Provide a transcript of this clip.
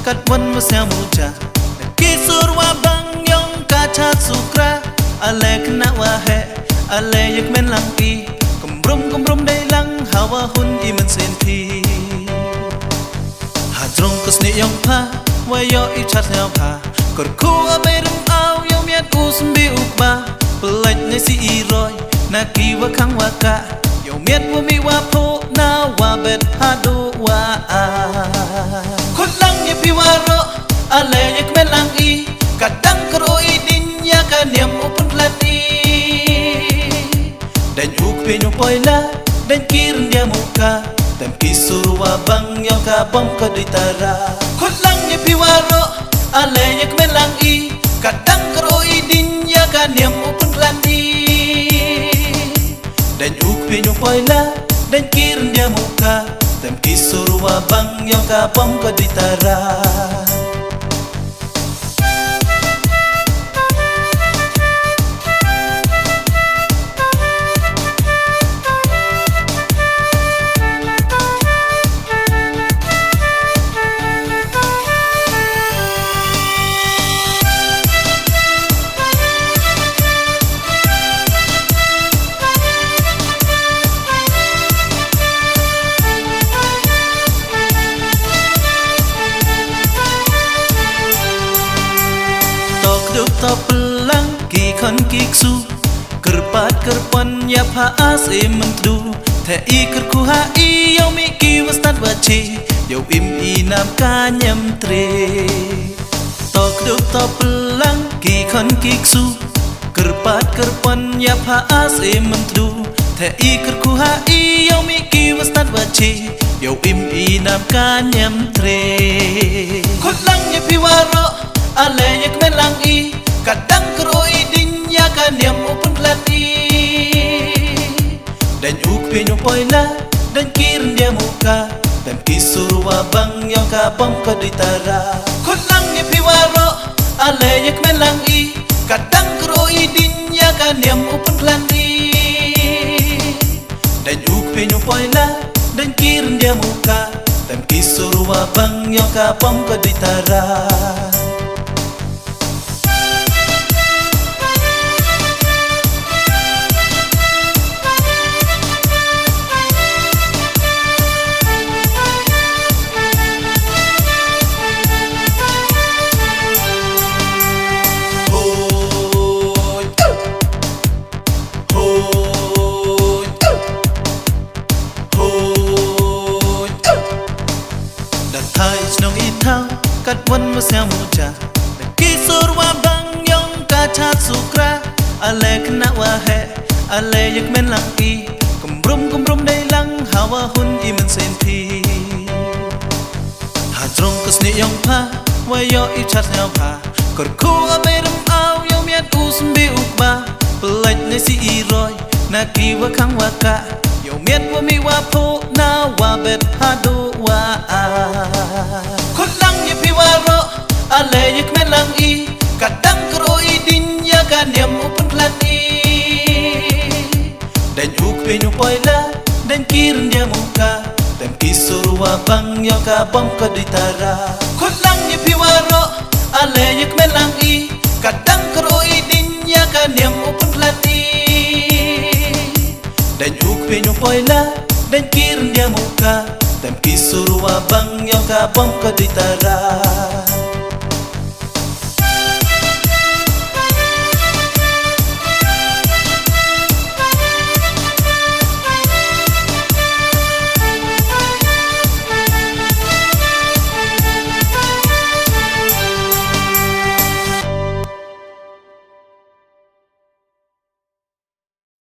kat wan masya muja kisur wa bang yong kacha sukra ale kena wahe ale yak men langki kumrum dai lang hawa hun i men senti ha trong kusni yong pa wa yo i chat nyao pa kor ku aberum au yong miat usmbi ukba pelaj ne si iroi na ki wa khang wa ka yong miat wa mi wa pho na wa bet ha do wa khut lang ye pi wa ro ale yak men lang i kadang kro i din ya ka niam upun lati dan uk pe nyo poila dan kirin dia muka dan kisur wa bang yang ka bom ka ditara khut lang ye pi wa ro ale yak men lang i kadang kro i din ya ka niam upun lati dan uk pe nyo poila dan kirin dia muka dan kisur wa bang yang ka bom ka ditara ta pelang ki khon ki su kerpat kerpan ya pha as e mentru the i ker ku ha i yo mi ki wastat wachi yo im i nam ka nyam tre ta pelang ki khon ki su kerpat kerpan ya pha as e mentru the i ker ku ha i yo mi ki wastat wachi yo im i nam ka nyam tre khut lang ye pi wa ro ale yak men lang i kadang kro i din ya ka niam upun lati dan uk pe nyo poila dan kirin dia muka dan kisur wa bang yang ka bom ka ditara khut lang ye pi wa ro ale yak men lang i kadang kro i din ya ka niam upun lati dan uk pe nyo poila dan kirin dia muka dan kisur wa bang yang ka bom ka ditara nong i thao kat wan masya muja kisur wa bang yong kacha sukra ale kena wahe ale yak men lang i kumrum dai lang hawa hun i men senti ha trong kusni yong pa wa yo i chat nyao pa kor ku aberum au yo miat usmbi ukba pelaj ne si iroi na ki wa khang wa ka yo miat wa mi wa pho na wa bet ha do wa khut lang ye pi wa ro ale yak men lang i kadang kro i din ya ka niam upun lati dan uk pe nyo poila dan kirin dia muka dan kisur wa bang yang ka bom ka ditara khut lang ye pi wa ro ale yak men lang i kadang kro i din ya ka niam upun lati dan uk pe nyo poila dan kirin dia muka dan kisur wa bang yang ka bom ka ditara